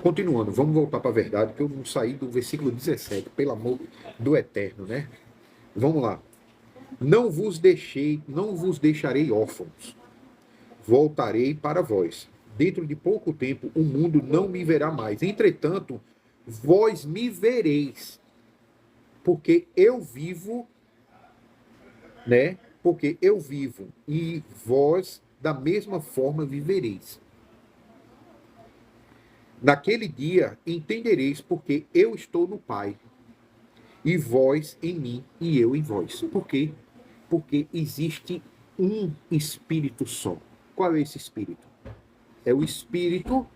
Continuando, vamos voltar para a verdade, que eu não saí do versículo 17, pelo amor do Eterno, né? Vamos lá. Não vos deixarei órfãos, voltarei para vós. Dentro de pouco tempo o mundo não me verá mais. Entretanto, vós me vereis, porque eu vivo, né? Porque eu vivo e vós da mesma forma vivereis. Naquele dia entendereis porque eu estou no Pai, e vós em mim e eu em vós. Por quê? Porque existe um Espírito só. Qual é esse Espírito? É o Espírito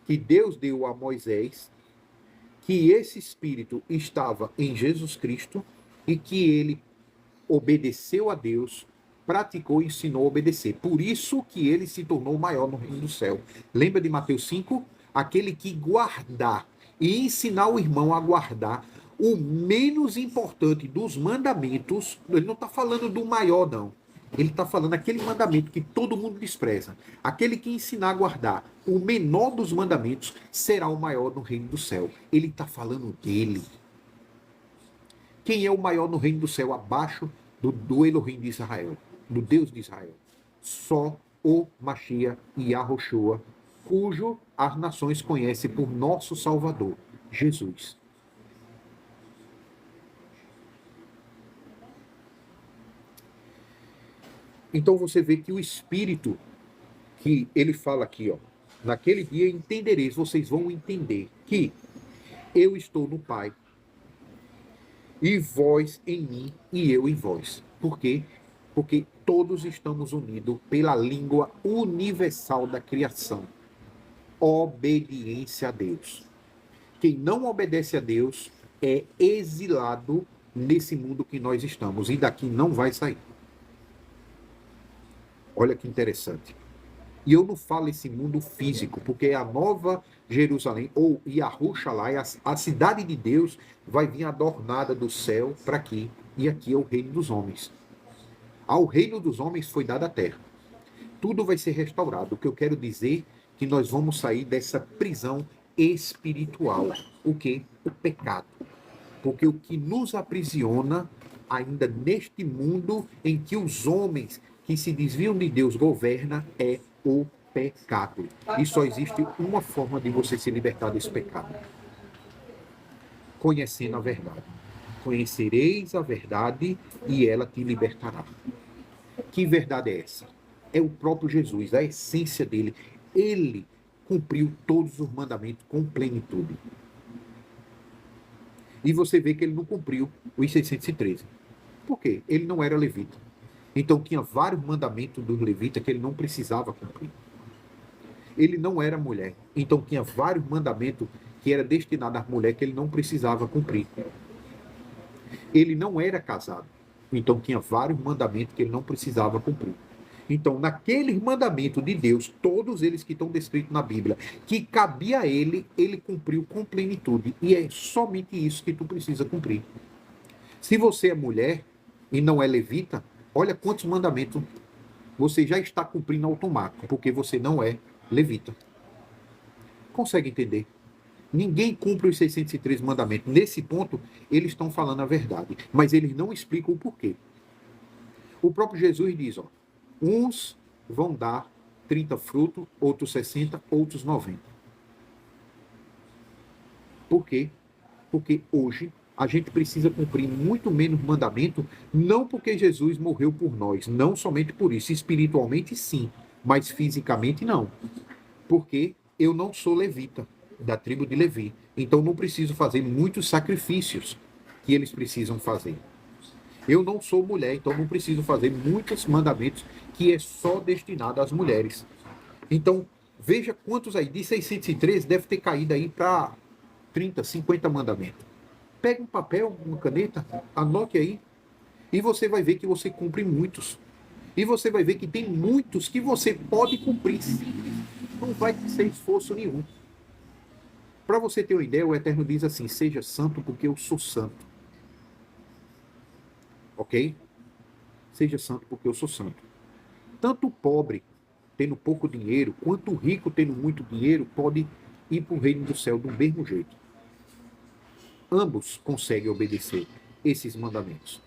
que Deus deu a Moisés, que esse Espírito estava em Jesus Cristo e que ele obedeceu a Deus, praticou e ensinou a obedecer. Por isso que ele se tornou o maior no reino do céu. Lembra de Mateus 5? Aquele que guardar e ensinar o irmão a guardar o menos importante dos mandamentos. Ele não está falando do maior, não. Ele está falando aquele mandamento que todo mundo despreza. Aquele que ensinar a guardar o menor dos mandamentos será o maior no reino do céu. Ele está falando dele. Quem é o maior no reino do céu abaixo do Elohim de Israel, do Deus de Israel? Só o Mashiach e Yahoshua, cujo as nações conhecem por nosso Salvador, Jesus. Então você vê que o Espírito que ele fala aqui, ó, naquele dia entendereis, vocês vão entender que eu estou no Pai, e vós em mim e eu em vós. Por quê? Porque todos estamos unidos pela língua universal da criação. Obediência a Deus. Quem não obedece a Deus é exilado nesse mundo que nós estamos e daqui não vai sair. Olha que interessante. E eu não falo esse mundo físico, porque é a nova Jerusalém, ou Yahushua, a cidade de Deus, vai vir adornada do céu para aqui. E aqui é o reino dos homens. Ao reino dos homens foi dada a terra. Tudo vai ser restaurado. O que eu quero dizer é que nós vamos sair dessa prisão espiritual. O quê? O pecado. Porque o que nos aprisiona ainda neste mundo em que os homens que se desviam de Deus governam é o pecado. E só existe uma forma de você se libertar desse pecado: conhecendo a verdade. Conhecereis a verdade e ela te libertará. Que verdade é essa? É o próprio Jesus, a essência dele. Ele cumpriu todos os mandamentos com plenitude. E você vê que ele não cumpriu os 613. Por quê? Ele não era levita. Então tinha vários mandamentos dos levitas que ele não precisava cumprir. Ele não era mulher. Então tinha vários mandamentos que era destinado à mulher que ele não precisava cumprir. Ele não era casado. Então tinha vários mandamentos que ele não precisava cumprir. Então, naqueles mandamentos de Deus, todos eles que estão descritos na Bíblia, que cabia a ele, ele cumpriu com plenitude. E é somente isso que tu precisa cumprir. Se você é mulher e não é levita, olha quantos mandamentos você já está cumprindo automático, porque você não é levita. Consegue entender? Ninguém cumpre os 603 mandamentos. Nesse ponto, eles estão falando a verdade, mas eles não explicam o porquê. O próprio Jesus diz, ó, uns vão dar 30 frutos, outros 60, outros 90. Por quê? Porque hoje a gente precisa cumprir muito menos mandamento, não porque Jesus morreu por nós, não somente por isso, espiritualmente sim, mas fisicamente não. Porque eu não sou levita, da tribo de Levi, então não preciso fazer muitos sacrifícios que eles precisam fazer. Eu não sou mulher, então não preciso fazer muitos mandamentos que é só destinado às mulheres. Então, veja quantos aí, de 613, deve ter caído aí para 30, 50 mandamentos. Pega um papel, uma caneta, anote aí, e você vai ver que você cumpre muitos. E você vai ver que tem muitos que você pode cumprir. Não vai ser esforço nenhum. Para você ter uma ideia, o Eterno diz assim, seja santo porque eu sou santo. Ok? Seja santo porque eu sou santo. Tanto o pobre, tendo pouco dinheiro, quanto o rico, tendo muito dinheiro, pode ir para o reino do céu do mesmo jeito. Ambos conseguem obedecer esses mandamentos.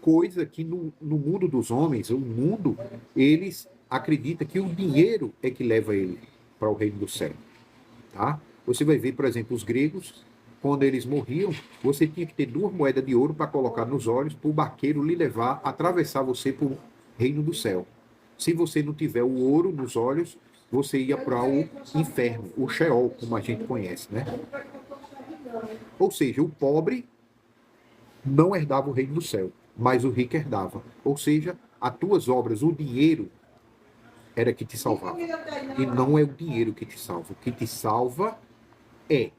Coisa que no mundo dos homens, o mundo, eles acreditam que o dinheiro é que leva ele para o reino do céu. Tá? Você vai ver, por exemplo, os gregos, quando eles morriam, você tinha que ter 2 moedas de ouro para colocar nos olhos, para o barqueiro lhe levar, atravessar você para o reino do céu. Se você não tiver o ouro nos olhos, você ia para o inferno, o Sheol, como a gente conhece, né? Ou seja, o pobre não herdava o reino do céu, mas o rico herdava. Ou seja, as tuas obras, o dinheiro era que te salvava. E não é o dinheiro que te salva. O que te salva é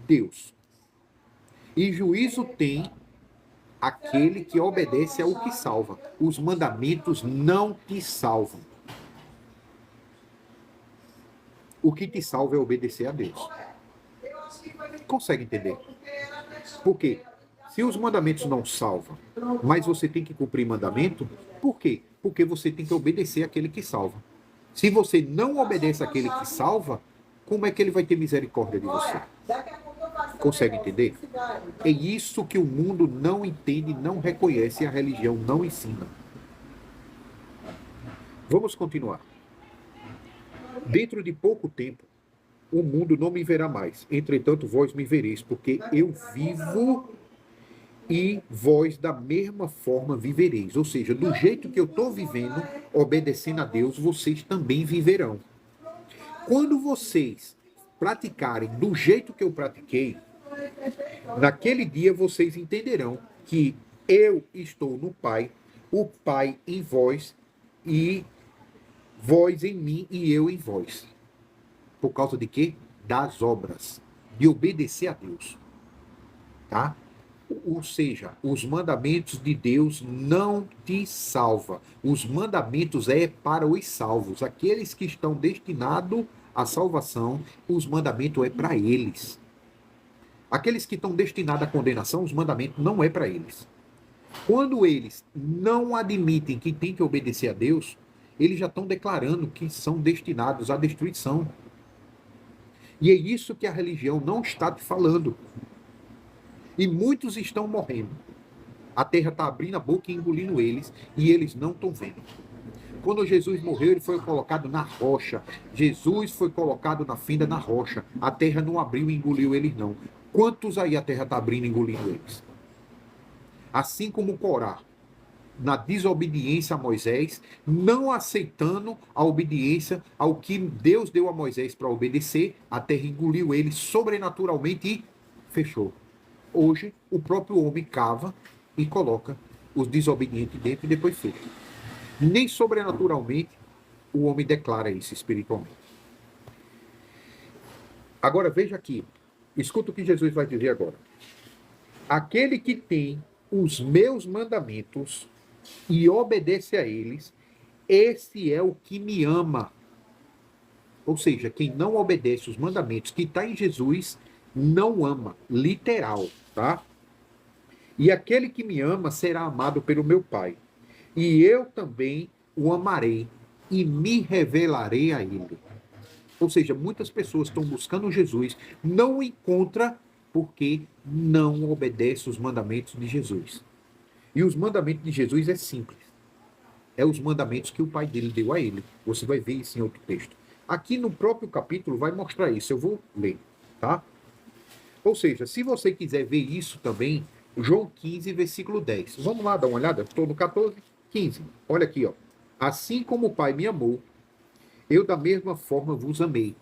Deus. E juízo tem aquele que obedece ao que salva. Os mandamentos não te salvam. O que te salva é obedecer a Deus. Consegue entender? Por quê? Se os mandamentos não salvam, mas você tem que cumprir mandamento, por quê? Porque você tem que obedecer àquele que salva. Se você não obedece àquele que salva, como é que ele vai ter misericórdia de você? Consegue entender? É isso que o mundo não entende, não reconhece e a religião não ensina. Vamos continuar. Dentro de pouco tempo, o mundo não me verá mais. Entretanto, vós me vereis, porque eu vivo e vós da mesma forma vivereis. Ou seja, do jeito que eu estou vivendo, obedecendo a Deus, vocês também viverão. Quando vocês praticarem do jeito que eu pratiquei, naquele dia vocês entenderão que eu estou no Pai, o Pai em vós e vós em mim e eu em vós. Por causa de quê? Das obras, de obedecer a Deus. Tá? Ou seja, os mandamentos de Deus não te salvam. Os mandamentos é para os salvos. Aqueles que estão destinados à salvação, os mandamentos é para eles. Aqueles que estão destinados à condenação, os mandamentos não é para eles. Quando eles não admitem que tem que obedecer a Deus, eles já estão declarando que são destinados à destruição. E é isso que a religião não está te falando. E muitos estão morrendo. A terra está abrindo a boca e engolindo eles, e eles não estão vendo. Quando Jesus morreu, ele foi colocado na rocha. Jesus foi colocado na fenda na rocha. A terra não abriu e engoliu eles, não. Quantos aí a terra está abrindo e engolindo eles? Assim como Corá, na desobediência a Moisés, não aceitando a obediência ao que Deus deu a Moisés para obedecer, a terra engoliu ele sobrenaturalmente e fechou. Hoje, o próprio homem cava e coloca os desobedientes dentro e depois fecha. Nem sobrenaturalmente o homem declara isso espiritualmente. Agora veja aqui, escuta o que Jesus vai dizer agora. Aquele que tem os meus mandamentos e obedece a eles, esse é o que me ama. Ou seja, quem não obedece os mandamentos que está em Jesus, não ama, literal, tá? E aquele que me ama será amado pelo meu Pai. E eu também o amarei e me revelarei a ele. Ou seja, muitas pessoas estão buscando Jesus, não o encontram porque não obedecem os mandamentos de Jesus. E os mandamentos de Jesus é simples. É os mandamentos que o Pai dele deu a ele. Você vai ver isso em outro texto. Aqui no próprio capítulo vai mostrar isso. Eu vou ler, tá? Ou seja, se você quiser ver isso também, João 15, versículo 10. Vamos lá dar uma olhada? Estou no 14, 15. Olha aqui, ó. Assim como o Pai me amou, eu da mesma forma vos amei.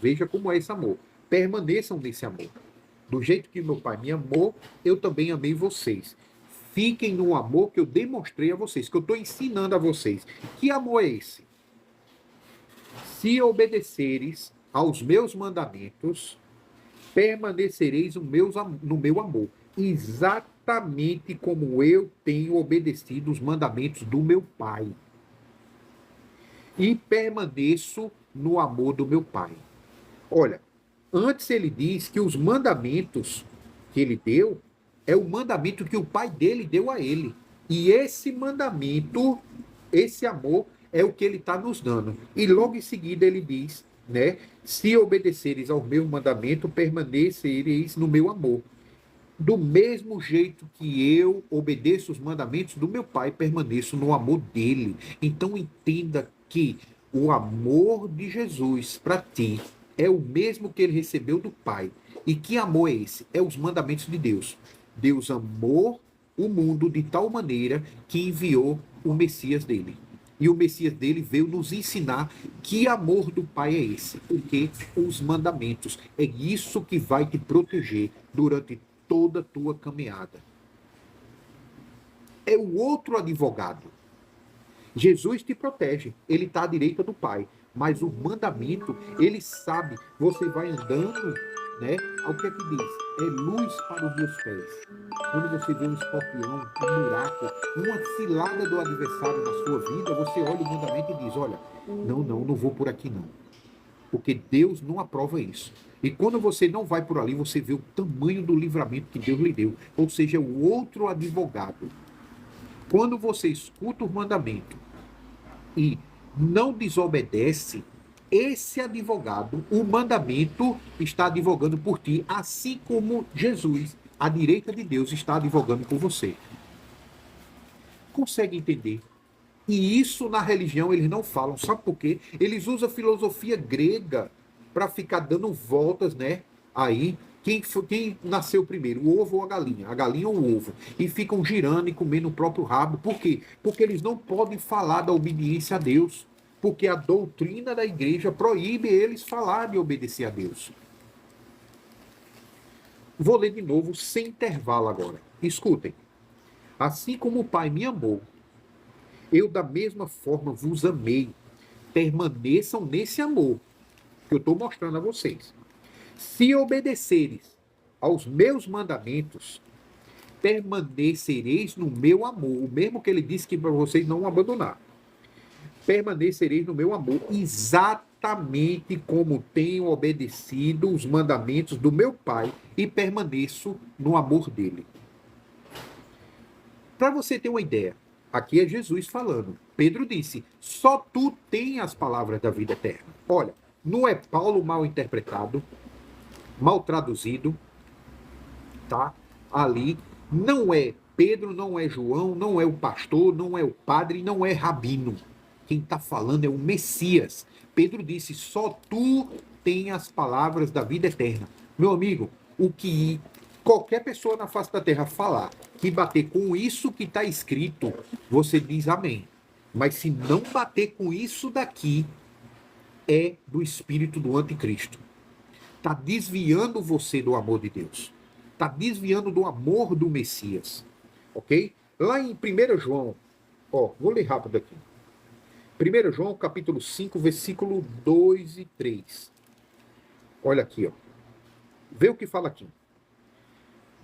Veja como é esse amor. Permaneçam nesse amor. Do jeito que meu Pai me amou, eu também amei vocês. Fiquem no amor que eu demonstrei a vocês, que eu estou ensinando a vocês. Que amor é esse? Se obedeceres aos meus mandamentos, permanecereis no meu amor. Exatamente como eu tenho obedecido os mandamentos do meu Pai. E permaneço no amor do meu Pai. Olha, antes ele diz que os mandamentos que ele deu é o mandamento que o Pai dele deu a ele. E esse mandamento, esse amor, é o que ele está nos dando. E logo em seguida ele diz né? Se obedeceres ao meu mandamento, permanecereis no meu amor. Do mesmo jeito que eu obedeço os mandamentos do meu Pai, permaneço no amor dele. Então entenda que o amor de Jesus para ti é o mesmo que ele recebeu do Pai. E que amor é esse? É os mandamentos de Deus. Deus amou o mundo de tal maneira que enviou o Messias dele. E o Messias dele veio nos ensinar que amor do Pai é esse. Porque os mandamentos. É isso que vai te proteger durante toda a tua caminhada. É o outro advogado. Jesus te protege, ele está à direita do Pai. Mas o mandamento, ele sabe, você vai andando, né? O que é que diz? É luz para os meus pés. Quando você vê um escorpião, um buraco, uma cilada do adversário na sua vida, você olha o mandamento e diz: olha, não vou por aqui não. Porque Deus não aprova isso. E quando você não vai por ali, você vê o tamanho do livramento que Deus lhe deu. Ou seja, o outro advogado. Quando você escuta o mandamento e não desobedece, esse advogado, o mandamento, está advogando por ti, assim como Jesus, à direita de Deus, está advogando por você. Consegue entender? E isso na religião eles não falam. Sabe por quê? Eles usam filosofia grega para ficar dando voltas, né? Aí, quem nasceu primeiro, o ovo ou a galinha? A galinha ou o ovo? E ficam girando e comendo o próprio rabo. Por quê? Porque eles não podem falar da obediência a Deus. Porque a doutrina da igreja proíbe eles falar de obedecer a Deus. Vou ler de novo, sem intervalo agora. Escutem. Assim como o Pai me amou, eu da mesma forma vos amei. Permaneçam nesse amor que eu estou mostrando a vocês. Se obedeceres aos meus mandamentos, permanecereis no meu amor. O mesmo que ele disse que para vocês não abandonar. Permanecereis no meu amor, exatamente como tenho obedecido os mandamentos do meu Pai e permaneço no amor dele. Para você ter uma ideia, aqui é Jesus falando. Pedro disse: só tu tens as palavras da vida eterna. Olha, não é Paulo mal interpretado, mal traduzido, tá? Ali não é Pedro, não é João, não é o pastor, não é o padre, não é rabino. Quem está falando é o Messias. Pedro disse: só tu tens as palavras da vida eterna. Meu amigo, o que qualquer pessoa na face da terra falar que bater com isso que está escrito, você diz amém. Mas se não bater com isso daqui, é do espírito do anticristo. Está desviando você do amor de Deus. Está desviando do amor do Messias. Ok? Lá em 1 João, vou ler rápido aqui. 1 João, capítulo 5, versículo 2 e 3. Olha aqui, vê o que fala aqui.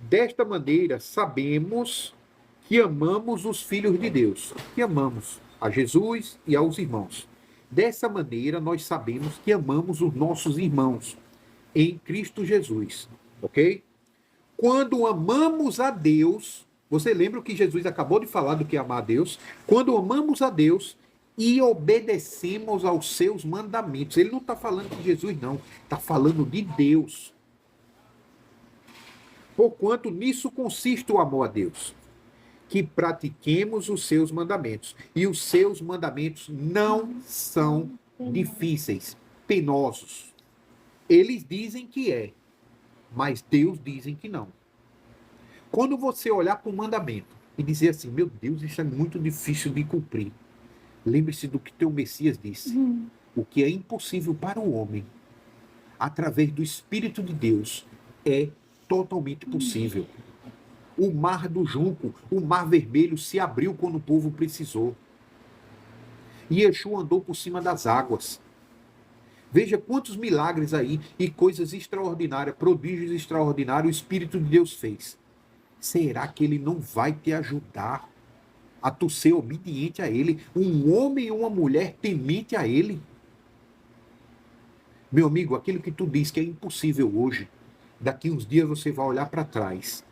Desta maneira, sabemos que amamos os filhos de Deus, que amamos a Jesus e aos irmãos. Dessa maneira, nós sabemos que amamos os nossos irmãos em Cristo Jesus, ok? Quando amamos a Deus, você lembra o que Jesus acabou de falar do que é amar a Deus? Quando amamos a Deus e obedecemos aos seus mandamentos. Ele não está falando de Jesus, não. Está falando de Deus. Porquanto nisso consiste o amor a Deus, que pratiquemos os seus mandamentos. E os seus mandamentos não são difíceis, penosos. Eles dizem que é, mas Deus dizem que não. Quando você olhar para o mandamento e dizer assim: meu Deus, isso é muito difícil de cumprir, lembre-se do que teu Messias disse. O que é impossível para o homem, através do Espírito de Deus, é totalmente possível. O mar do Junco, o mar vermelho se abriu quando o povo precisou. E Yeshua andou por cima das águas. Veja quantos milagres aí e coisas extraordinárias, prodígios extraordinários o Espírito de Deus fez. Será que ele não vai te ajudar a tu ser obediente a ele? Um homem e uma mulher temente a ele? Meu amigo, aquilo que tu diz que é impossível hoje, daqui uns dias você vai olhar para trás,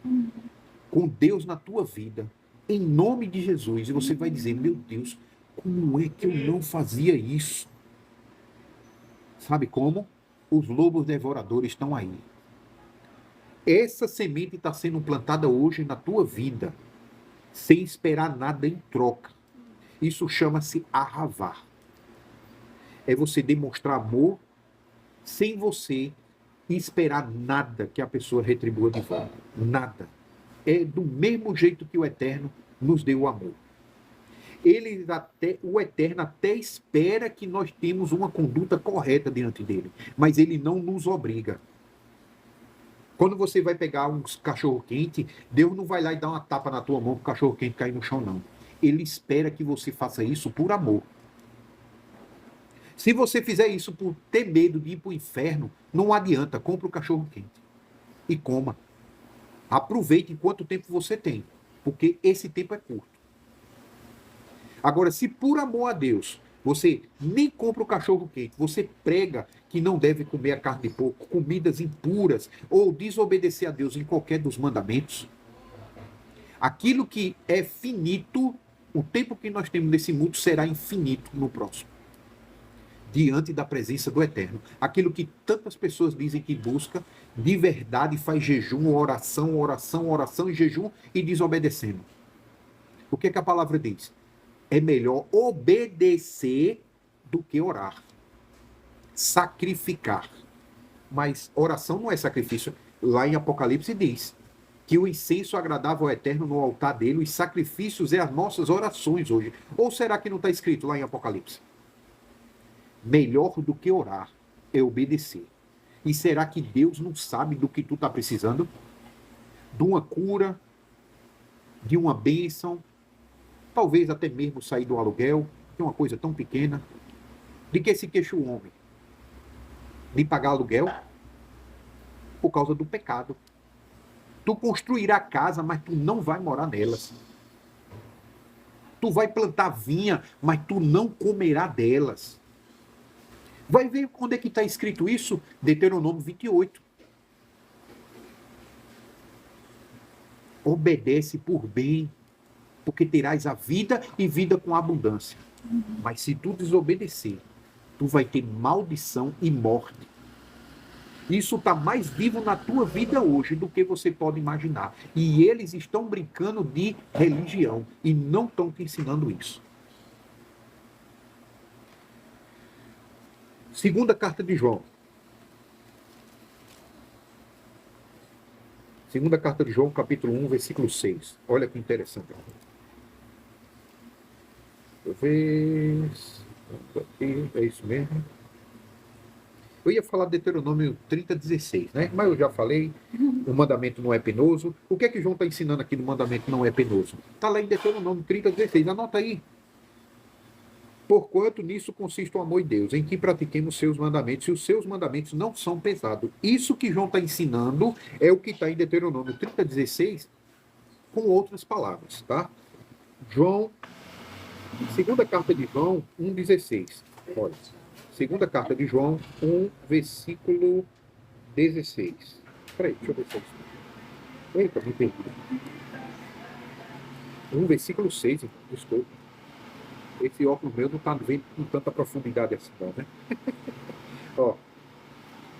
com Deus na tua vida, em nome de Jesus, e você vai dizer: meu Deus, como é que eu não fazia isso? Sabe como? Os lobos devoradores estão aí. Essa semente está sendo plantada hoje na tua vida, sem esperar nada em troca. Isso chama-se arravar. É você demonstrar amor sem você esperar nada que a pessoa retribua de volta. Nada. É do mesmo jeito que o Eterno nos deu o amor. O Eterno até espera que nós temos uma conduta correta diante dele, mas ele não nos obriga. Quando você vai pegar um cachorro-quente, Deus não vai lá e dar uma tapa na tua mão para o cachorro-quente cair no chão, não. Ele espera que você faça isso por amor. Se você fizer isso por ter medo de ir para o inferno, não adianta, compra o cachorro-quente e coma. Aproveite enquanto tempo você tem, porque esse tempo é curto. Agora, se por amor a Deus, você nem compra o cachorro-quente, você prega que não deve comer a carne de porco, comidas impuras, ou desobedecer a Deus em qualquer dos mandamentos, aquilo que é finito, o tempo que nós temos nesse mundo será infinito no próximo, diante da presença do Eterno. Aquilo que tantas pessoas dizem que busca, de verdade faz jejum, oração, oração, oração e jejum e desobedecendo. O que é que a palavra diz? É melhor obedecer do que orar. Sacrificar. Mas oração não é sacrifício. Lá em Apocalipse diz que o incenso agradável ao Eterno no altar dele, os sacrifícios é as nossas orações hoje. Ou será que não está escrito lá em Apocalipse? Melhor do que orar é obedecer. E será que Deus não sabe do que tu está precisando? De uma cura, de uma bênção, talvez até mesmo sair do aluguel, que é uma coisa tão pequena. De que se queixa o homem? De pagar aluguel? Por causa do pecado. Tu construirá casa, mas tu não vai morar nelas. Tu vai plantar vinha, mas tu não comerá delas. Vai ver onde é que está escrito isso? Deuteronômio 28. Obedece por bem, porque terás a vida e vida com abundância. Mas se tu desobedecer, tu vai ter maldição e morte. Isso está mais vivo na tua vida hoje do que você pode imaginar. E eles estão brincando de religião e não estão te ensinando isso. Segunda carta de João. Segunda carta de João, capítulo 1, versículo 6. Olha que interessante. Deixa eu ver. Aqui, é isso mesmo. Eu ia falar de Deuteronômio 30, 16, né? Mas eu já falei, o mandamento não é penoso. O que é que João está ensinando aqui no mandamento não é penoso? Está lá em Deuteronômio 30, 16. Anota aí. Porquanto nisso consiste o amor de Deus, em que pratiquemos seus mandamentos, e os seus mandamentos não são pesados. Isso que João está ensinando é o que está em Deuteronômio 30, 16, com outras palavras, tá? João, segunda carta de João 1, 16. Olha, segunda carta de João 1, versículo 16. Peraí, deixa eu ver se é isso. Eita, me perdi. 1, versículo 6, então, desculpa. Esse óculos meu não está vendo com tanta profundidade assim, não, né? Ó.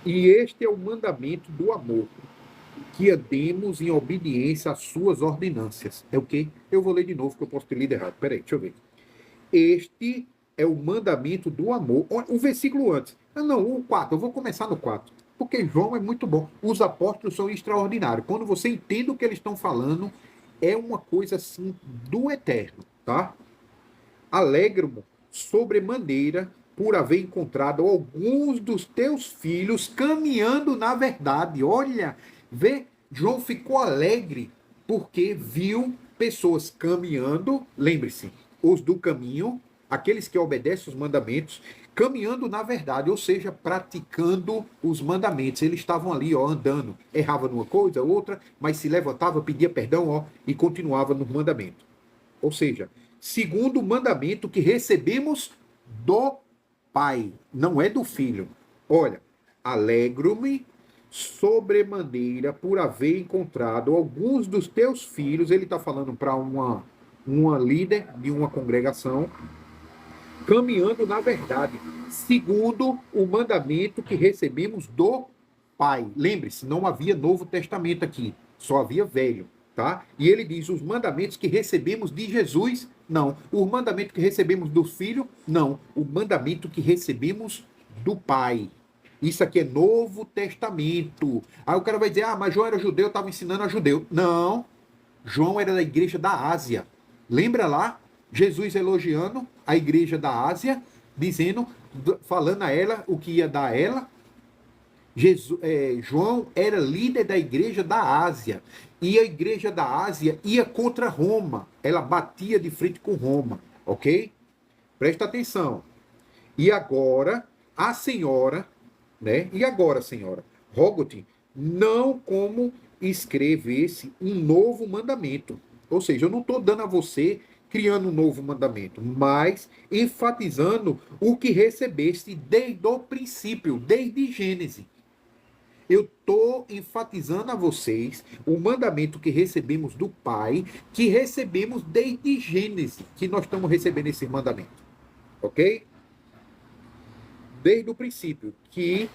E este é o mandamento do amor, que andemos em obediência às suas ordenâncias. É o quê? Eu vou ler de novo, que eu posso ter lido errado. Peraí, deixa eu ver. Este é o mandamento do amor. O versículo antes. Não, o 4. Eu vou começar no 4. Porque João é muito bom. Os apóstolos são extraordinários. Quando você entende o que eles estão falando, é uma coisa assim do eterno, tá? Alegro-me sobremaneira por haver encontrado alguns dos teus filhos caminhando na verdade. Olha, vê, João ficou alegre porque viu pessoas caminhando, lembre-se, os do caminho, aqueles que obedecem os mandamentos, caminhando na verdade, ou seja, praticando os mandamentos. Eles estavam ali, ó, andando, errava numa coisa, outra, mas se levantava, pedia perdão, ó, e continuava no mandamento. Ou seja, segundo o mandamento que recebemos do Pai, não é do Filho. Olha, alegro-me sobremaneira por haver encontrado alguns dos teus filhos, ele está falando para uma líder de uma congregação, caminhando na verdade, segundo o mandamento que recebemos do Pai. Lembre-se, não havia Novo Testamento aqui, só havia Velho, tá? E ele diz, os mandamentos que recebemos de Jesus, não. O mandamento que recebemos do Filho, não. O mandamento que recebemos do Pai. Isso aqui é Novo Testamento. Aí o cara vai dizer, mas João era judeu, estava ensinando a judeu. Não, João era da igreja da Ásia. Lembra lá? Jesus elogiando a igreja da Ásia, dizendo, falando a ela o que ia dar a ela. João era líder da igreja da Ásia. E a igreja da Ásia ia contra Roma. Ela batia de frente com Roma. Ok? Presta atenção. E agora, a senhora, né? E agora, senhora, rogo-te, não como escrevesse um novo mandamento. Ou seja, eu não estou dando a você criando um novo mandamento, mas enfatizando o que recebeste desde o princípio, desde Gênesis. Eu estou enfatizando a vocês o mandamento que recebemos do Pai, que recebemos desde Gênesis, que nós estamos recebendo esse mandamento. Ok? Desde o princípio, que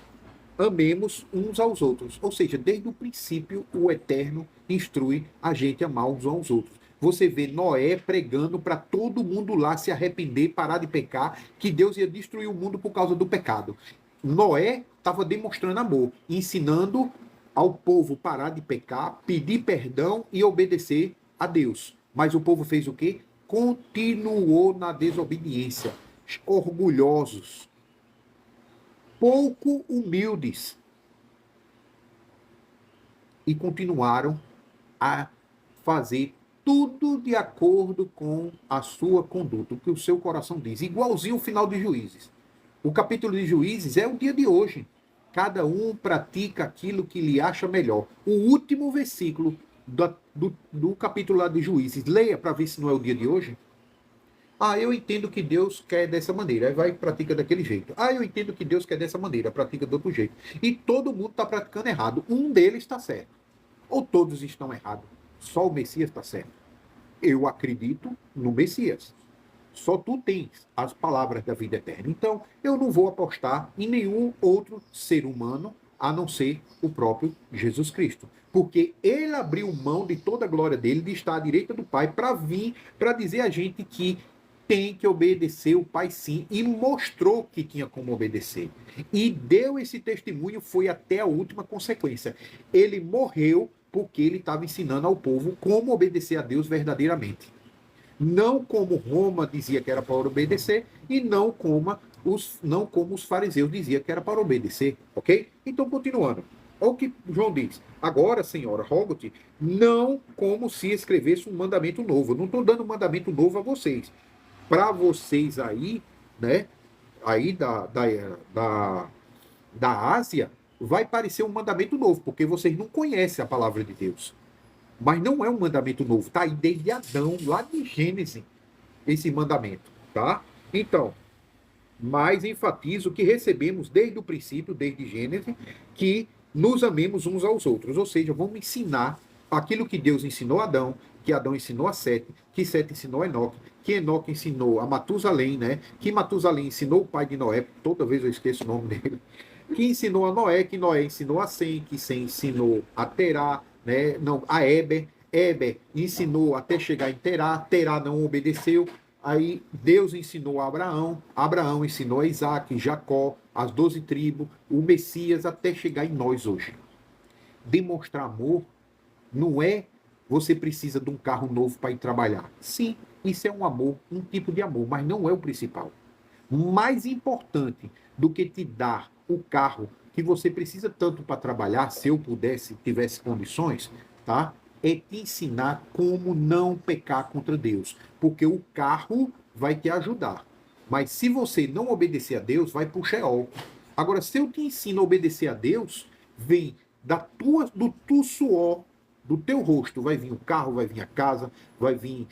amemos uns aos outros. Ou seja, desde o princípio, o Eterno instrui a gente a amar uns aos outros. Você vê Noé pregando para todo mundo lá se arrepender, parar de pecar, que Deus ia destruir o mundo por causa do pecado. Noé estava demonstrando amor, ensinando ao povo parar de pecar, pedir perdão e obedecer a Deus. Mas o povo fez o quê? Continuou na desobediência, orgulhosos, pouco humildes, e continuaram a fazer tudo de acordo com a sua conduta, o que o seu coração diz. Igualzinho o final de Juízes. O capítulo de Juízes é o dia de hoje. Cada um pratica aquilo que lhe acha melhor. O último versículo do capítulo lá de Juízes, leia para ver se não é o dia de hoje. Eu entendo que Deus quer dessa maneira, aí vai e pratica daquele jeito. Eu entendo que Deus quer dessa maneira, pratica do outro jeito. E todo mundo está praticando errado. Um deles está certo. Ou todos estão errados. Só o Messias está certo. Eu acredito no Messias. Só tu tens as palavras da vida eterna. Então, eu não vou apostar em nenhum outro ser humano a não ser o próprio Jesus Cristo. Porque ele abriu mão de toda a glória dele, de estar à direita do Pai, para vir, para dizer a gente que tem que obedecer o Pai sim, e mostrou que tinha como obedecer. E deu esse testemunho, foi até a última consequência. Ele morreu porque ele estava ensinando ao povo como obedecer a Deus verdadeiramente. Não como Roma dizia que era para obedecer, e não como os fariseus diziam que era para obedecer, ok? Então, continuando. Olha o que João diz. Agora, senhora, rogo-te, não como se escrevesse um mandamento novo. Eu não estou dando um mandamento novo a vocês. Para vocês aí, né, aí da Ásia, vai parecer um mandamento novo, porque vocês não conhecem a palavra de Deus. Mas não é um mandamento novo, tá aí desde Adão, lá de Gênesis, esse mandamento, tá? Então, mas enfatizo que recebemos desde o princípio, desde Gênesis, que nos amemos uns aos outros. Ou seja, vamos ensinar aquilo que Deus ensinou a Adão, que Adão ensinou a Sete, que Sete ensinou a Enoque, que Enoque ensinou a Matusalém, né? Que Matusalém ensinou o pai de Noé, toda vez eu esqueço o nome dele, que ensinou a Noé, que Noé ensinou a Sem, que Sem ensinou a Terá, né? Não, a Eber. Eber ensinou até chegar em Terá, Terá não obedeceu. Aí Deus ensinou a Abraão, Abraão ensinou a Isaac, Jacó, as 12 tribos, o Messias, até chegar em nós hoje. Demonstrar amor não é você precisa de um carro novo para ir trabalhar. Sim, isso é um amor, um tipo de amor, mas não é o principal. Mais importante do que te dar o carro que você precisa tanto para trabalhar, se eu pudesse, tivesse condições, tá? É te ensinar como não pecar contra Deus. Porque o carro vai te ajudar. Mas se você não obedecer a Deus, vai pro Sheol. Agora, se eu te ensino a obedecer a Deus, vem do teu suor, do teu rosto, vai vir o carro, vai vir a casa, vai vir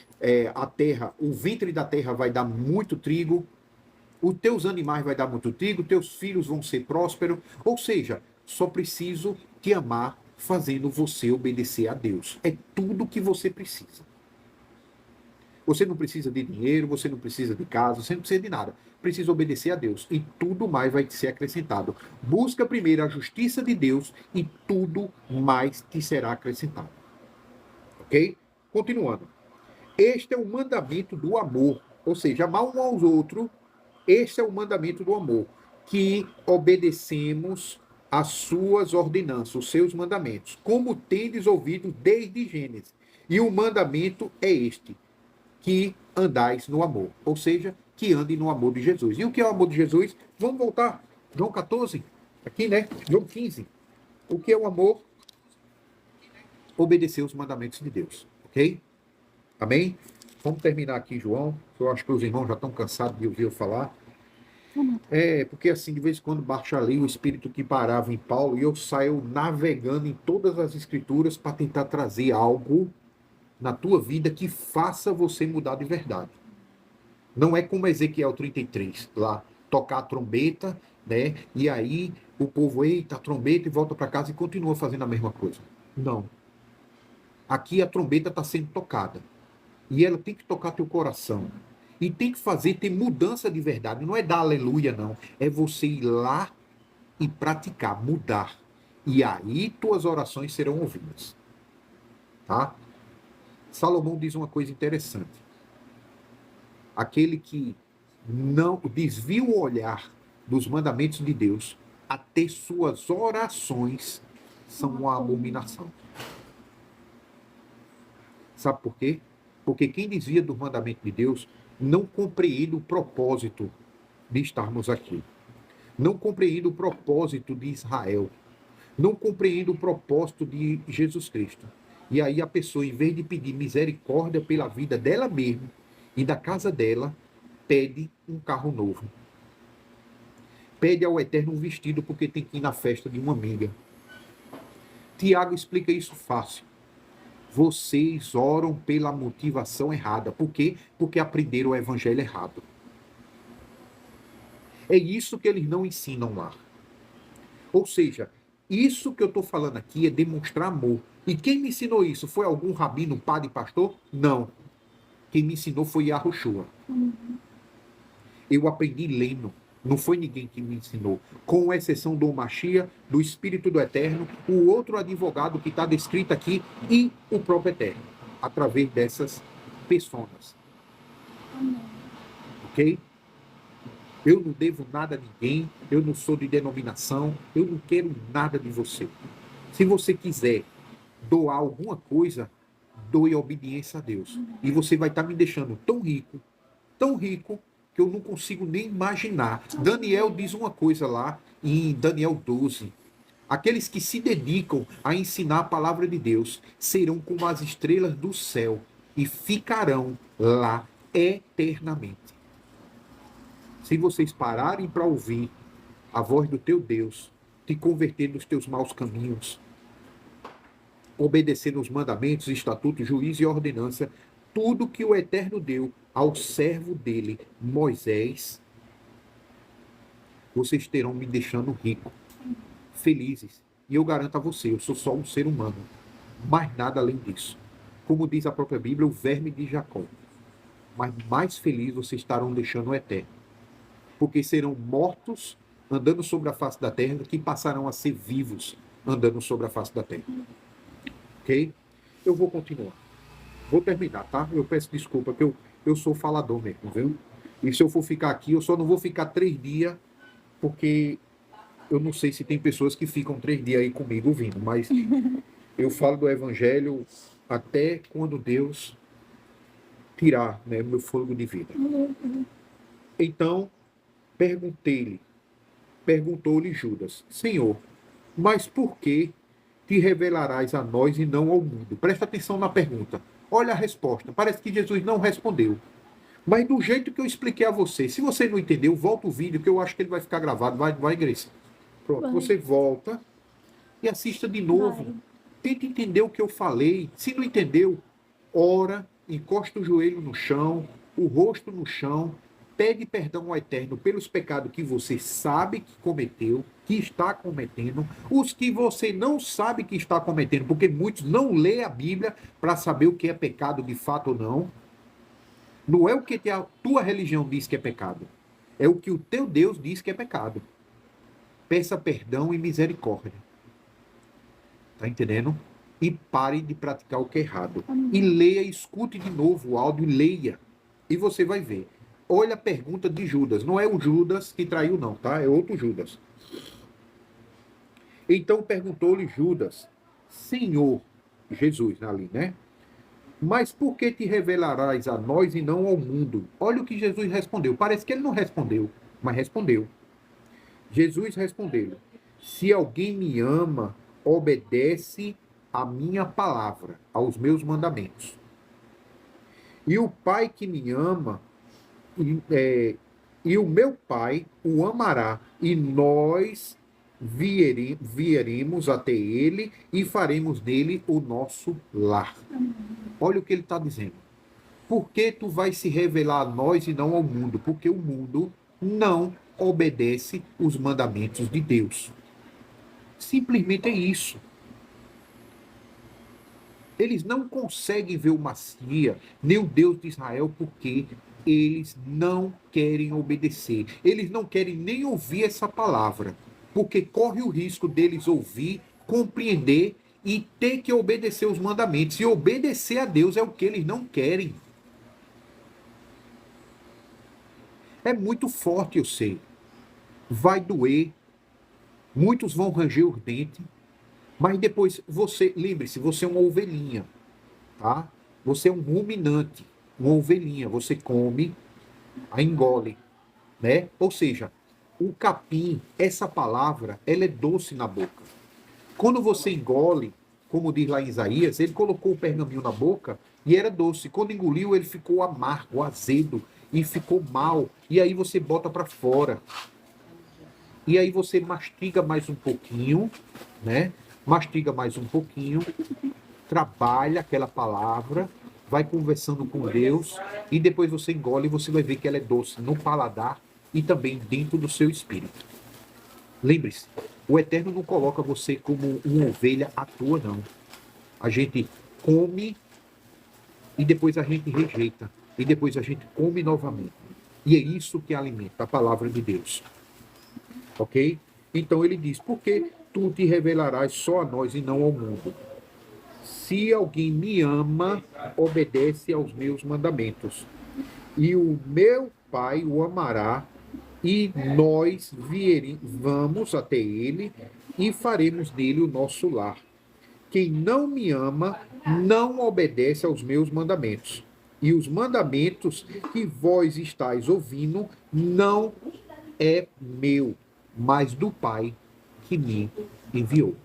a terra, o ventre da terra vai dar muito trigo, os teus animais vai dar muito trigo, teus filhos vão ser prósperos. Ou seja, só preciso te amar fazendo você obedecer a Deus. É tudo que você precisa. Você não precisa de dinheiro, você não precisa de casa, você não precisa de nada. Precisa obedecer a Deus e tudo mais vai te ser acrescentado. Busca primeiro a justiça de Deus e tudo mais te será acrescentado. Ok? Continuando. Este é o mandamento do amor, ou seja, amar um aos outros. Este é o mandamento do amor, que obedecemos as suas ordenanças, os seus mandamentos, como tendes ouvido desde Gênesis. E o mandamento é este, que andais no amor, ou seja, que ande no amor de Jesus. E o que é o amor de Jesus? Vamos voltar, João 14, aqui, né? João 15. O que é o amor? Obedecer os mandamentos de Deus, ok? Amém? Vamos terminar aqui, João. Eu acho que os irmãos já estão cansados de ouvir eu falar. Porque assim, de vez em quando baixa ali o espírito que parava em Paulo e eu saio navegando em todas as escrituras para tentar trazer algo na tua vida que faça você mudar de verdade. Não é como Ezequiel 33, lá, tocar a trombeta, né? E aí o povo, eita, a trombeta, e volta para casa e continua fazendo a mesma coisa. Não. Aqui a trombeta está sendo tocada. E ela tem que tocar teu coração. E tem que fazer ter mudança de verdade. Não é dar aleluia, não. É você ir lá e praticar, mudar. E aí tuas orações serão ouvidas. Tá? Salomão diz uma coisa interessante. Aquele que não desvia o olhar dos mandamentos de Deus, até suas orações são uma abominação. Sabe por quê? Porque quem desvia do mandamento de Deus não compreende o propósito de estarmos aqui. Não compreende o propósito de Israel. Não compreende o propósito de Jesus Cristo. E aí a pessoa, em vez de pedir misericórdia pela vida dela mesma e da casa dela, pede um carro novo. Pede ao Eterno um vestido porque tem que ir na festa de uma amiga. Tiago explica isso fácil. Vocês oram pela motivação errada. Por quê? Porque aprenderam o evangelho errado. É isso que eles não ensinam lá. Ou seja, isso que eu estou falando aqui é demonstrar amor. E quem me ensinou isso? Foi algum rabino, padre, pastor? Não. Quem me ensinou foi Yahushua. Eu aprendi lendo. Não foi ninguém que me ensinou. Com exceção do Machia, do Espírito do Eterno, o outro advogado que está descrito aqui e o próprio Eterno. Através dessas pessoas. Ok? Eu não devo nada a ninguém. Eu não sou de denominação. Eu não quero nada de você. Se você quiser doar alguma coisa, doe obediência a Deus. E você vai estar me deixando tão rico, que eu não consigo nem imaginar. Daniel diz uma coisa lá em Daniel 12. Aqueles que se dedicam a ensinar a palavra de Deus serão como as estrelas do céu e ficarão lá eternamente. Se vocês pararem para ouvir a voz do teu Deus, te converter dos teus maus caminhos, obedecer os mandamentos, estatutos, juízo e ordenança, tudo que o Eterno deu ao servo dele, Moisés, vocês terão me deixando rico, felizes. E eu garanto a você, eu sou só um ser humano, mais nada além disso. Como diz a própria Bíblia, o verme de Jacó. Mas mais feliz vocês estarão deixando o Eterno. Porque serão mortos andando sobre a face da terra, que passarão a ser vivos andando sobre a face da terra. Ok? Eu vou continuar. Vou terminar, tá? Eu peço desculpa, porque eu sou falador mesmo, viu? E se eu for ficar aqui, eu só não vou ficar 3 dias, porque eu não sei se tem pessoas que ficam 3 dias aí comigo ouvindo, mas eu falo do Evangelho até quando Deus tirar, né, meu fôlego de vida. Então, perguntou-lhe Judas, Senhor, mas por que te revelarás a nós e não ao mundo? Presta atenção na pergunta. Olha a resposta. Parece que Jesus não respondeu. Mas do jeito que eu expliquei a você, se você não entendeu, volta o vídeo, que eu acho que ele vai ficar gravado. Vai, Grace. Pronto, você volta e assista de novo. Tenta entender o que eu falei. Se não entendeu, ora, encosta o joelho no chão, o rosto no chão, pede perdão ao Eterno pelos pecados que você sabe que cometeu, que está cometendo, os que você não sabe que está cometendo, porque muitos não lê a Bíblia para saber o que é pecado de fato ou não. Não é o que a tua religião diz que é pecado. É o que o teu Deus diz que é pecado. Peça perdão e misericórdia. Tá entendendo? E pare de praticar o que é errado. E leia, escute de novo o áudio e leia. E você vai ver. Olha a pergunta de Judas. Não é o Judas que traiu, não, tá? É outro Judas. Então perguntou-lhe Judas, Senhor, Jesus ali, né? Mas por que te revelarás a nós e não ao mundo? Olha o que Jesus respondeu. Parece que ele não respondeu, mas respondeu. Jesus respondeu: Se alguém me ama, obedece a minha palavra, aos meus mandamentos. E o Pai que me ama, e o meu Pai o amará, e nós vieremos até ele e faremos dele o nosso lar. Olha o que ele está dizendo. Por que tu vai se revelar a nós e não ao mundo? Porque o mundo não obedece os mandamentos de Deus. Simplesmente é isso. Eles não conseguem ver o Messias, nem o Deus de Israel, porque eles não querem obedecer. Eles não querem nem ouvir essa palavra, porque corre o risco deles ouvir, compreender e ter que obedecer os mandamentos. E obedecer a Deus é o que eles não querem. É muito forte, eu sei. Vai doer. Muitos vão ranger os dentes. Mas depois, você, lembre-se, você é uma ovelhinha, tá? Você é um ruminante, uma ovelhinha. Você come, a engole, né? Ou seja, o capim, essa palavra, ela é doce na boca. Quando você engole, como diz lá em Isaías, ele colocou o pergaminho na boca e era doce. Quando engoliu, ele ficou amargo, azedo e ficou mal. E aí você bota para fora. E aí você mastiga mais um pouquinho, né? Mastiga mais um pouquinho, trabalha aquela palavra, vai conversando com Deus e depois você engole e você vai ver que ela é doce no paladar e também dentro do seu espírito. Lembre-se, o Eterno não coloca você como uma ovelha à toa, não. A gente come e depois a gente rejeita. E depois a gente come novamente. E é isso que alimenta a palavra de Deus. Ok? Então ele diz, por que tu te revelarás só a nós e não ao mundo? Se alguém me ama, obedece aos meus mandamentos. E o meu Pai o amará, e nós vamos até ele e faremos dele o nosso lar. Quem não me ama, não obedece aos meus mandamentos. E os mandamentos que vós estáis ouvindo não é meu, mas do Pai que me enviou.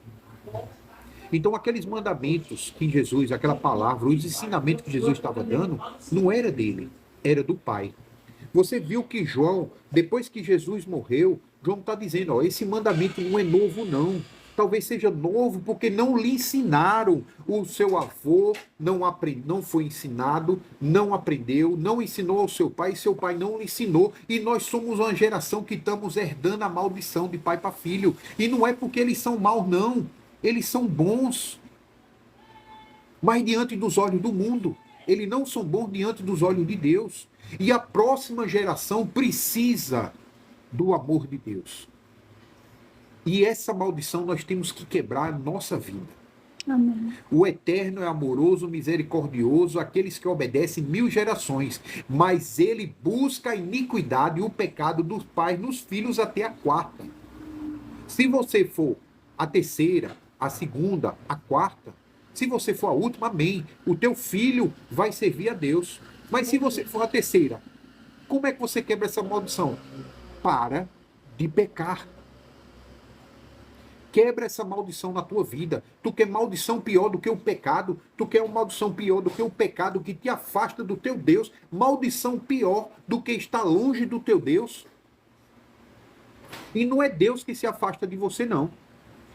Então, aqueles mandamentos que Jesus, aquela palavra, os ensinamentos que Jesus estava dando, não era dele, era do Pai. Você viu que João, depois que Jesus morreu, João está dizendo, ó, esse mandamento não é novo, não. Talvez seja novo porque não lhe ensinaram. O seu avô não foi ensinado, não aprendeu, não ensinou ao seu pai, seu pai não lhe ensinou. E nós somos uma geração que estamos herdando a maldição de pai para filho. E não é porque eles são maus, não. Eles são bons, mas diante dos olhos do mundo. Eles não são bons diante dos olhos de Deus. E a próxima geração precisa do amor de Deus. E essa maldição nós temos que quebrar a nossa vida. Amém. O Eterno é amoroso, misericordioso, aqueles que obedecem 1000 gerações, mas ele busca a iniquidade e o pecado dos pais nos filhos até a quarta. Se você for a terceira, a segunda, a quarta, se você for a última, amém. O teu filho vai servir a Deus. Mas se você for a terceira, como é que você quebra essa maldição? Para de pecar. Quebra essa maldição na tua vida. Tu quer maldição pior do que o pecado? Tu quer uma maldição pior do que o pecado que te afasta do teu Deus? Maldição pior do que estar longe do teu Deus? E não é Deus que se afasta de você, não.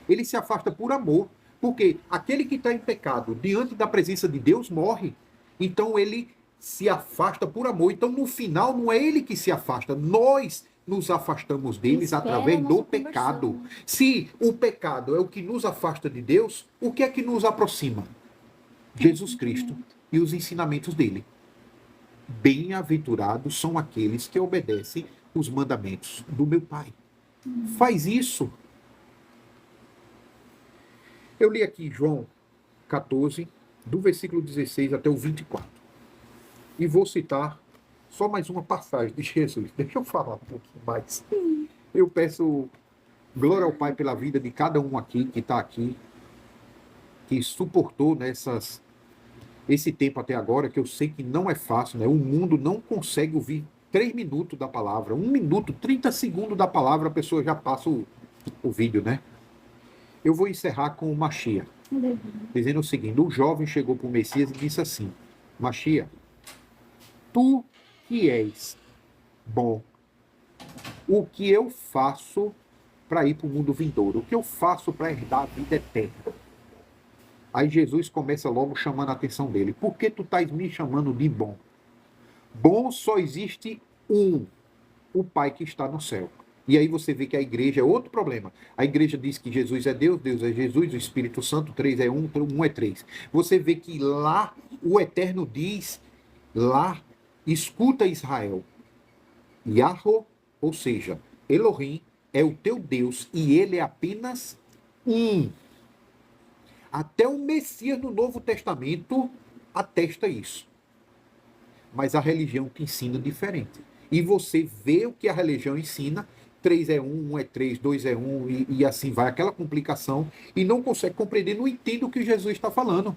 Ele se afasta por amor. Porque aquele que está em pecado diante da presença de Deus morre. Então ele se afasta por amor. Então no final não é ele que se afasta. Nós nos afastamos deles através do pecado. Se o pecado é o que nos afasta de Deus, o que é que nos aproxima? Jesus Cristo e os ensinamentos dele. Bem-aventurados são aqueles que obedecem os mandamentos do meu Pai. Faz isso. Eu li aqui João 14, do versículo 16 até o 24. E vou citar só mais uma passagem de Jesus. Deixa eu falar um pouquinho mais. Eu peço glória ao Pai pela vida de cada um aqui que está aqui, que suportou esse tempo até agora, que eu sei que não é fácil, né? O mundo não consegue ouvir 3 minutos da palavra. 1 minuto, 30 segundos da palavra, a pessoa já passa o vídeo, né? Eu vou encerrar com o Machia, dizendo o seguinte: o jovem chegou para o Messias e disse assim: Machia, tu que és bom, o que eu faço para ir para o mundo vindouro? O que eu faço para herdar a vida eterna? Aí Jesus começa logo chamando a atenção dele. Por que tu estás me chamando de bom? Bom só existe um, o Pai que está no céu. E aí você vê que a igreja é outro problema. A igreja diz que Jesus é Deus, Deus é Jesus, o Espírito Santo, 3 é 1, 1 é 3. Você vê que lá o Eterno diz, lá, escuta Israel, Yahweh, ou seja, Elohim é o teu Deus e ele é apenas um. Até o Messias no Novo Testamento atesta isso. Mas a religião te ensina diferente. E você vê o que a religião ensina, 3 é 1, 1 é 3, 2 é 1, e assim vai, aquela complicação, e não consegue compreender, não entende o que Jesus está falando.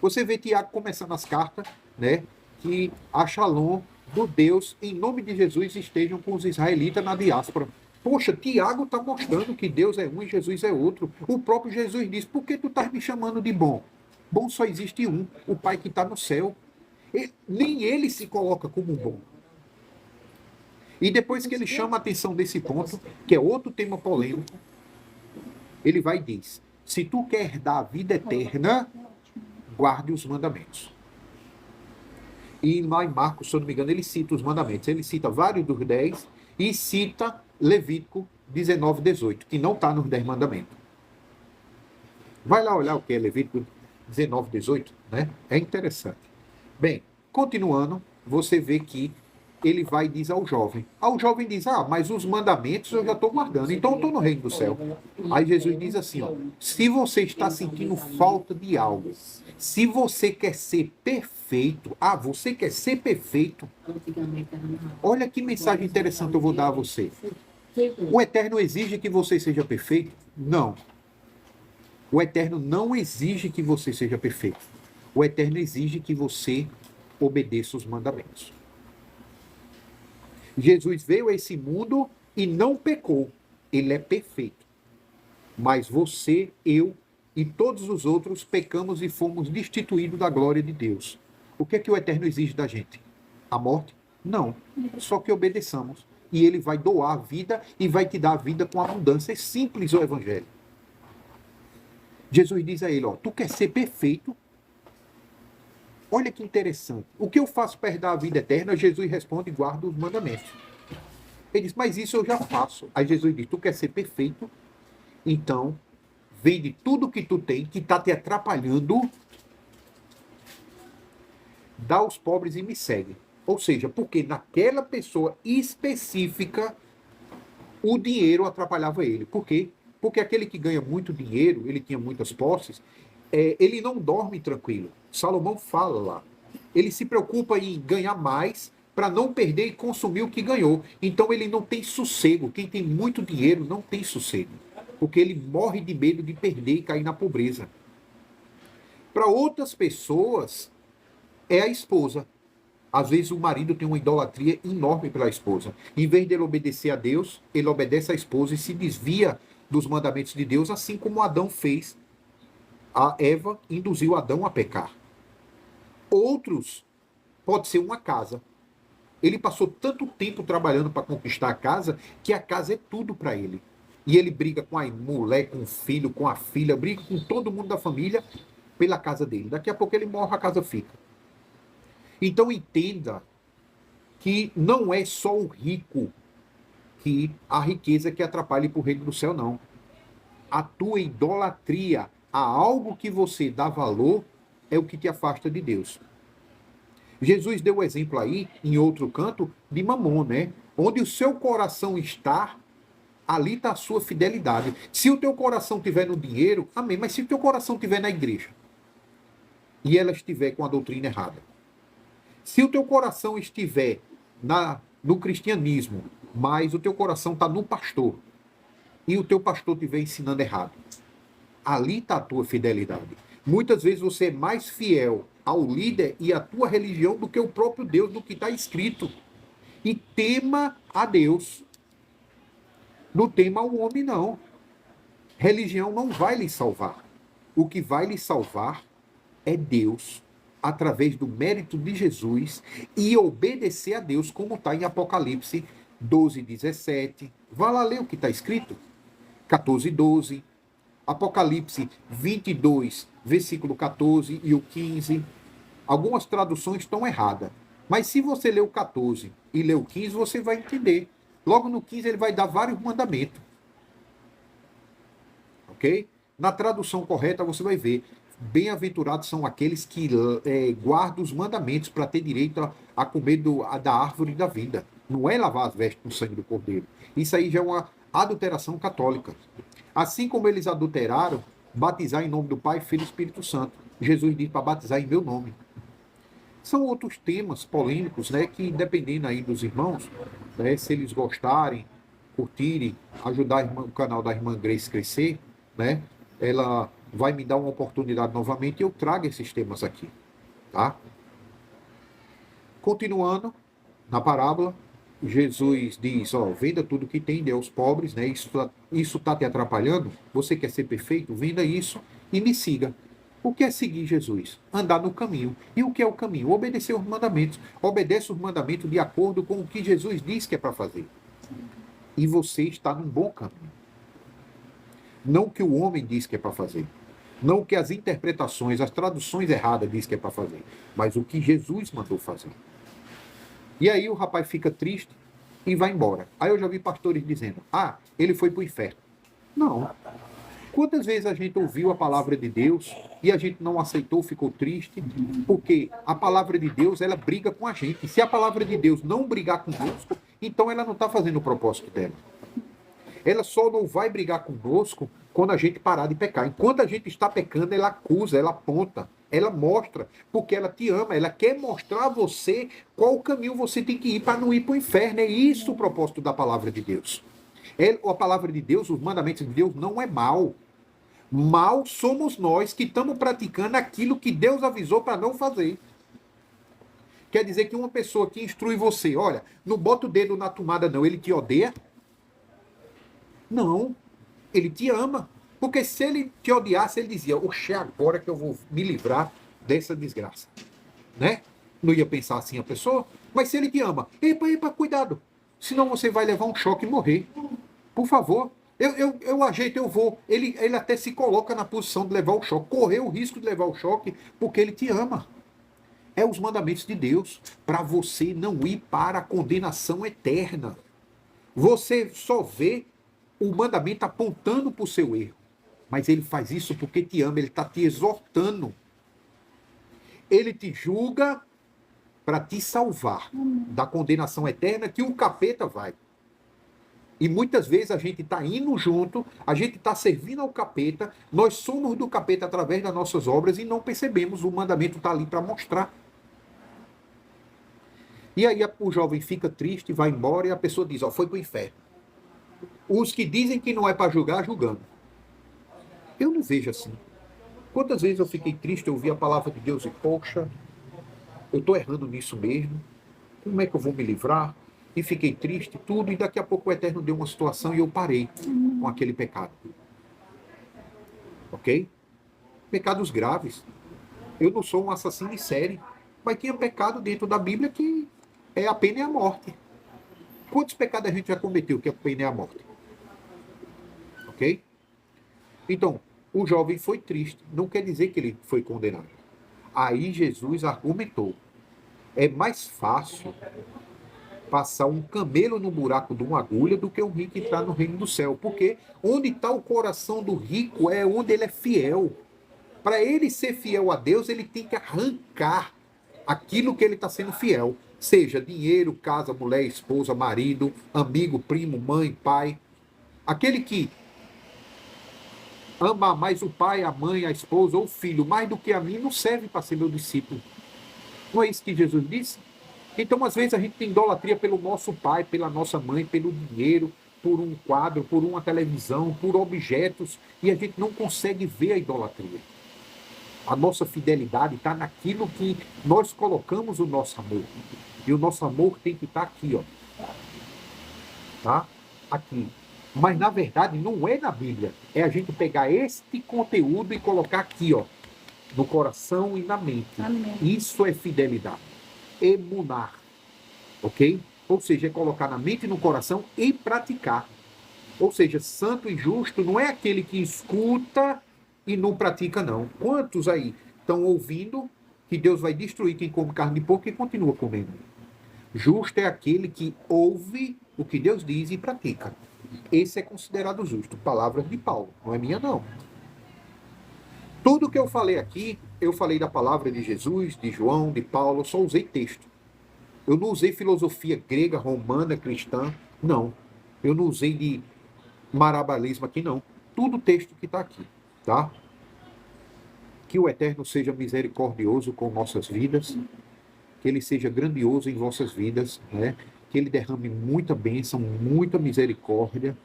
Você vê Tiago começando as cartas, né, que a Shalom do Deus, em nome de Jesus, estejam com os israelitas na diáspora. Poxa, Tiago está mostrando que Deus é um e Jesus é outro. O próprio Jesus diz: por que tu estás me chamando de bom? Bom só existe um, o Pai que está no céu. Nem ele se coloca como bom. E depois que ele chama a atenção desse ponto, que é outro tema polêmico, ele vai e diz: se tu quer dar a vida eterna, guarde os mandamentos. E lá em Marcos, se eu não me engano, ele cita os mandamentos. Ele cita vários dos 10 e cita Levítico 19, 18, que não está nos 10 mandamentos. Vai lá olhar o que é Levítico 19, 18, né? É interessante. Bem, continuando, você vê que ele vai e diz ao jovem. Ao jovem diz: mas os mandamentos eu já estou guardando, então eu estou no reino do céu. Aí Jesus diz assim, se você está sentindo falta de algo, se você quer ser perfeito, você quer ser perfeito, olha que mensagem interessante eu vou dar a você. O Eterno exige que você seja perfeito? Não. O Eterno não exige que você seja perfeito. O Eterno exige que você obedeça os mandamentos. Jesus veio a esse mundo e não pecou. Ele é perfeito. Mas você, eu e todos os outros pecamos e fomos destituídos da glória de Deus. O que é que o Eterno exige da gente? A morte? Não. Só que obedeçamos. E ele vai doar a vida e vai te dar a vida com abundância. É simples o Evangelho. Jesus diz a ele, tu quer ser perfeito? Olha que interessante. O que eu faço para herdar a vida eterna? Jesus responde: guarda os mandamentos. Ele diz: mas isso eu já faço. Aí Jesus diz: tu quer ser perfeito? Então, vende tudo que tu tem, que está te atrapalhando, dá aos pobres e me segue. Ou seja, porque naquela pessoa específica, o dinheiro atrapalhava ele. Por quê? Porque aquele que ganha muito dinheiro, ele tinha muitas posses, ele não dorme tranquilo. Salomão fala lá. Ele se preocupa em ganhar mais para não perder e consumir o que ganhou. Então ele não tem sossego. Quem tem muito dinheiro não tem sossego. Porque ele morre de medo de perder e cair na pobreza. Para outras pessoas, é a esposa. Às vezes o marido tem uma idolatria enorme pela esposa. Em vez de ele obedecer a Deus, ele obedece à esposa e se desvia dos mandamentos de Deus, assim como Adão fez. A Eva induziu Adão a pecar. Outros, pode ser uma casa. Ele passou tanto tempo trabalhando para conquistar a casa, que a casa é tudo para ele. E ele briga com a mulher, com o filho, com a filha, briga com todo mundo da família pela casa dele. Daqui a pouco ele morre, a casa fica. Então entenda que não é só o rico que a riqueza que atrapalha para o reino do céu, não. A tua idolatria a algo que você dá valor é o que te afasta de Deus. Jesus deu o exemplo aí, em outro canto, de Mamon, né? Onde o seu coração está, ali está a sua fidelidade. Se o teu coração estiver no dinheiro, amém. Mas se o teu coração estiver na igreja e ela estiver com a doutrina errada, se o teu coração estiver no cristianismo, mas o teu coração está no pastor, e o teu pastor estiver ensinando errado, ali está a tua fidelidade. Muitas vezes você é mais fiel ao líder e à tua religião do que o próprio Deus, do que está escrito. E tema a Deus. Não tema ao homem, não. Religião não vai lhe salvar. O que vai lhe salvar é Deus, através do mérito de Jesus, e obedecer a Deus, como está em Apocalipse 12, 17. Vá lá ler o que está escrito. 14, 12. Apocalipse 22, versículo 14 e o 15. Algumas traduções estão erradas. Mas se você ler o 14 e ler o 15, você vai entender. Logo no 15 ele vai dar vários mandamentos. Ok? Na tradução correta você vai ver. Bem-aventurados são aqueles que guardam os mandamentos para ter direito a comer da árvore da vida. Não é lavar as vestes com o sangue do cordeiro. Isso aí já é uma adulteração católica. Assim como eles adulteraram, batizar em nome do Pai, Filho e Espírito Santo. Jesus disse para batizar em meu nome. São outros temas polêmicos, né, que dependendo aí dos irmãos, né, se eles gostarem, curtirem, ajudar o canal da irmã Grace crescer, né, ela vai me dar uma oportunidade novamente e eu trago esses temas aqui, tá? Continuando na parábola, Jesus diz, venda tudo que tem, dê aos pobres, né? Isso tá te atrapalhando? Você quer ser perfeito? Venda isso e me siga. O que é seguir Jesus? Andar no caminho. E o que é o caminho? Obedecer os mandamentos. Obedece os mandamentos de acordo com o que Jesus diz que é para fazer. E você está num bom caminho. Não o que o homem diz que é para fazer. Não o que as interpretações, as traduções erradas diz que é para fazer. Mas o que Jesus mandou fazer. E aí o rapaz fica triste e vai embora. Aí eu já vi pastores dizendo, ele foi para o inferno. Não. Quantas vezes a gente ouviu a palavra de Deus e a gente não aceitou, ficou triste? Porque a palavra de Deus, ela briga com a gente. Se a palavra de Deus não brigar conosco, então ela não está fazendo o propósito dela. Ela só não vai brigar conosco quando a gente parar de pecar. Enquanto a gente está pecando, ela acusa, ela aponta, ela mostra, porque ela te ama, ela quer mostrar a você qual caminho você tem que ir para não ir para o inferno. É isso o propósito da palavra de Deus. A palavra de Deus, os mandamentos de Deus não é mal. Mal somos nós que estamos praticando aquilo que Deus avisou para não fazer. Quer dizer que uma pessoa que instrui você, olha, não bota o dedo na tomada não, ele te odeia? Não, ele te ama. Porque se ele te odiasse, ele dizia, oxe, é agora que eu vou me livrar dessa desgraça. Né? Não ia pensar assim a pessoa? Mas se ele te ama, epa, cuidado. Senão você vai levar um choque e morrer. Por favor. Eu ajeito, eu vou. Ele até se coloca na posição de levar o choque, correr o risco de levar o choque, porque ele te ama. É os mandamentos de Deus, para você não ir para a condenação eterna. Você só vê o mandamento apontando para o seu erro. Mas ele faz isso porque te ama, ele está te exortando. Ele te julga para te salvar da condenação eterna que o capeta vai. E muitas vezes a gente está indo junto, a gente está servindo ao capeta, nós somos do capeta através das nossas obras e não percebemos, o mandamento está ali para mostrar. E aí o jovem fica triste, vai embora e a pessoa diz, foi para o inferno. Os que dizem que não é para julgar, julgando. Eu não vejo assim. Quantas vezes eu fiquei triste, eu ouvi a palavra de Deus e, poxa, eu estou errando nisso mesmo, como é que eu vou me livrar? E fiquei triste, tudo, e daqui a pouco o Eterno deu uma situação e eu parei com aquele pecado. Ok? Pecados graves. Eu não sou um assassino em série, mas tinha pecado dentro da Bíblia que a pena é a morte. Quantos pecados a gente já cometeu que a pena é a morte? Ok? Então, o jovem foi triste, não quer dizer que ele foi condenado. Aí Jesus argumentou, é mais fácil passar um camelo no buraco de uma agulha do que um rico entrar no reino do céu. Porque onde está o coração do rico é onde ele é fiel. Para ele ser fiel a Deus, ele tem que arrancar aquilo que ele está sendo fiel, seja dinheiro, casa, mulher, esposa, marido, amigo, primo, mãe, pai. Aquele que ama mais o pai, a mãe, a esposa ou o filho mais do que a mim, não serve para ser meu discípulo. Não é isso que Jesus disse? Então, às vezes, a gente tem idolatria pelo nosso pai, pela nossa mãe, pelo dinheiro, por um quadro, por uma televisão, por objetos, e a gente não consegue ver a idolatria. A nossa fidelidade está naquilo que nós colocamos o nosso amor. E o nosso amor tem que estar aqui, ó. Tá? Aqui. Mas, na verdade, não é na Bíblia. É a gente pegar este conteúdo e colocar aqui, ó, no coração e na mente. Amém. Isso é fidelidade. Emunar. Ok? Ou seja, é colocar na mente e no coração e praticar. Ou seja, santo e justo não é aquele que escuta e não pratica, não. Quantos aí estão ouvindo que Deus vai destruir quem come carne de porco e continua comendo? Justo é aquele que ouve o que Deus diz e pratica. Esse é considerado justo. Palavras de Paulo, não é minha, não. Tudo que eu falei aqui, eu falei da palavra de Jesus, de João, de Paulo, só usei texto. Eu não usei filosofia grega, romana, cristã, não. Eu não usei de marabalismo aqui, não. Tudo texto que está aqui, tá? Que o Eterno seja misericordioso com nossas vidas, que Ele seja grandioso em vossas vidas, né? Que Ele derrame muita bênção, muita misericórdia,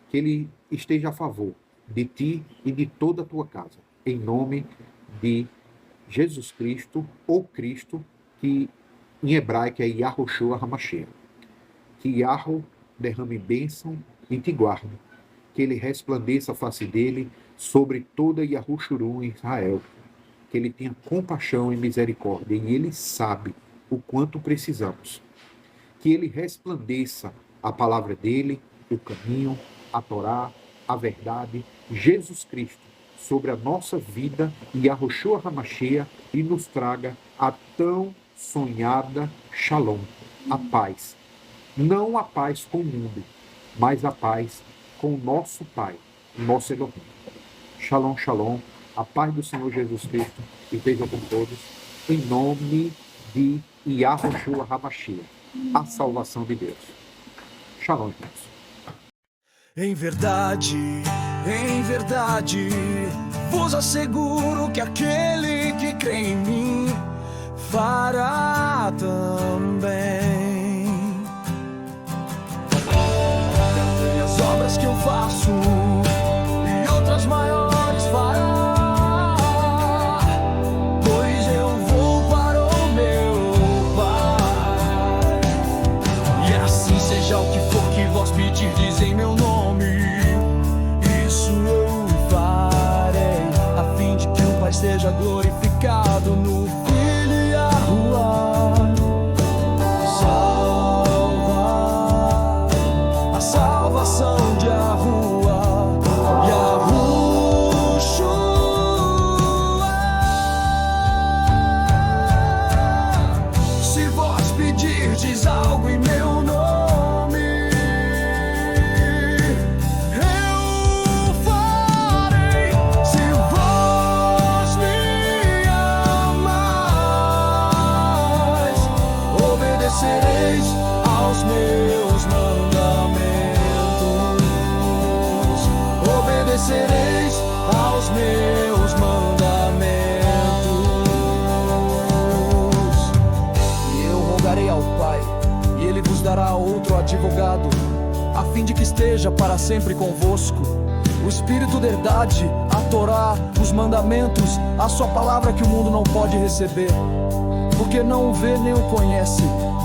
que Ele esteja a favor de ti e de toda a tua casa. Em nome de Jesus Cristo, ou Cristo, que em hebraico é Yahushua HaMashiach. Que Yahweh derrame bênção e te guarde. Que Ele resplandeça a face dele sobre toda Yahushurum em Israel. Que Ele tenha compaixão e misericórdia. E Ele sabe o quanto precisamos. Que Ele resplandeça a palavra dele, o caminho, a Torá, a verdade, Jesus Cristo, sobre a nossa vida e Yahushua HaMashiach, e nos traga a tão sonhada Shalom, a paz. Não a paz com o mundo, mas a paz com o nosso Pai, o nosso Elohim. Shalom, shalom, a paz do Senhor Jesus Cristo esteja com todos, em nome de Yahushua HaMashiach, a salvação de Deus. Shalom, irmãos. Em verdade, vos asseguro que aquele que crê em mim fará também. E as obras que eu faço e outras maiores fará, pois eu vou para o meu Pai. E assim seja o que for que vós pedirdes em meu nome, isso eu farei, a fim de que o Pai seja glorificado no Filho Yahuwah. A salvação de Yahuwah, Yahushua. Se vós pedirdes algo em meu nome, eu farei. Se vós me amais, obedecereis aos meus mandamentos. Obedecereis aos meus mandamentos. E eu rogarei ao Pai, e Ele vos dará outro advogado, a fim de que esteja para sempre convosco, o Espírito da verdade, a Torá, os mandamentos, a sua palavra que o mundo não pode receber, porque não o vê nem o conhece.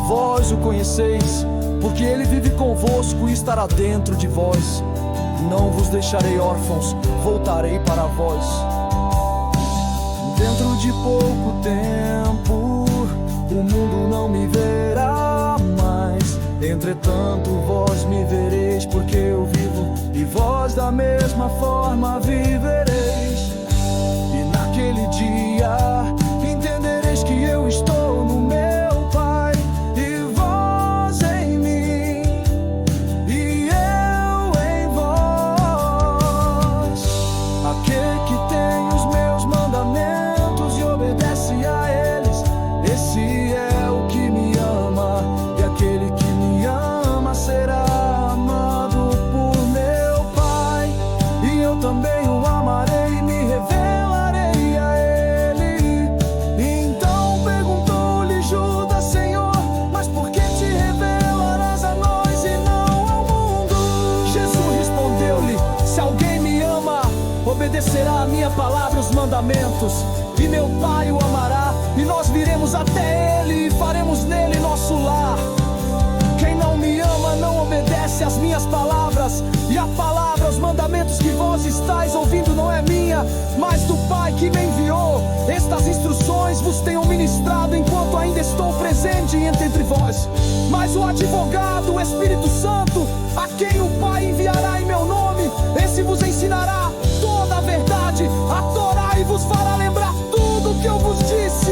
Vós o conheceis, porque Ele vive convosco e estará dentro de vós. Não vos deixarei órfãos, voltarei para vós. Dentro de pouco tempo, o mundo não me verá mais. Entretanto, vós me vereis, porque eu vivo, e vós da mesma forma vivereis. E naquele dia, entendereis que eu estou no meu Pai, e vós em mim, e eu em vós. Aquele que tem os meus mandamentos e obedece a eles, esse também o amarei e me revelarei a ele. Então perguntou-lhe Judas: Senhor, mas por que te revelarás a nós e não ao mundo? Jesus respondeu-lhe: se alguém me ama, obedecerá a minha palavra, os mandamentos, e meu Pai o amará, e nós viremos até ele e faremos nele nosso lar. Quem não me ama não obedece às minhas palavras, e a palavra, os mandamentos que vós estáis ouvindo não é minha, mas do Pai que me enviou. Estas instruções vos tenho ministrado enquanto ainda estou presente entre vós. Mas o advogado, o Espírito Santo, a quem o Pai enviará em meu nome, esse vos ensinará toda a verdade, a Torá, e vos fará lembrar tudo o que eu vos disse.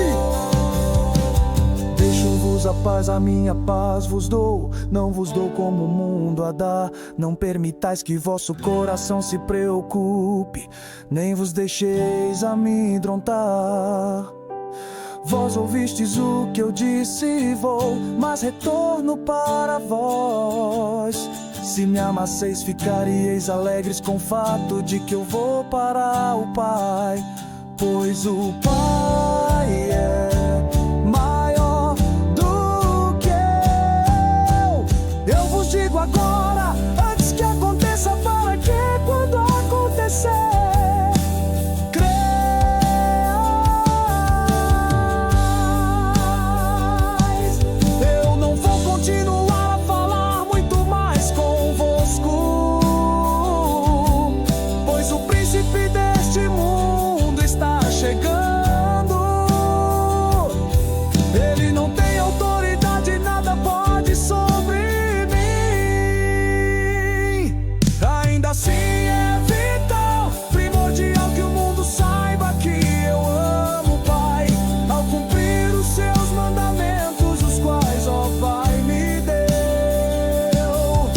Deixo-vos a paz, a minha paz vos dou, não vos dou como o mundo a dá. Não permitais que vosso coração se preocupe, nem vos deixeis amedrontar. Vós ouvistes o que eu disse e vou, mas retorno para vós. Se me amasseis, ficaríeis alegres com o fato de que eu vou para o Pai, pois o Pai é maior do que eu. Eu vos digo agora, antes que aconteça, para que quando acontecer, creais. Eu não vou continuar a falar muito mais convosco, pois o príncipe deste mundo está chegando. Ele não tem autoridade, nada pode sobre mim. Ainda assim é vital, primordial que o mundo saiba que eu amo o Pai, ao cumprir os seus mandamentos, os quais, ó Pai, me deu.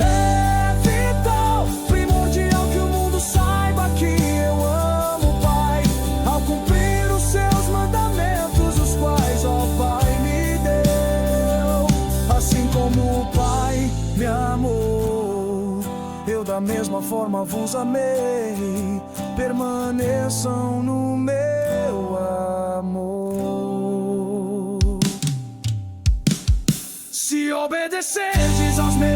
É vital, primordial que o mundo saiba que eu amo o Pai, ao cumprir os seus mandamentos, os quais, ó Pai, me deu. Assim como o Pai me amou, eu da mesma forma vos amei. Permaneçam no meu amor. Se obedecerdes aos meus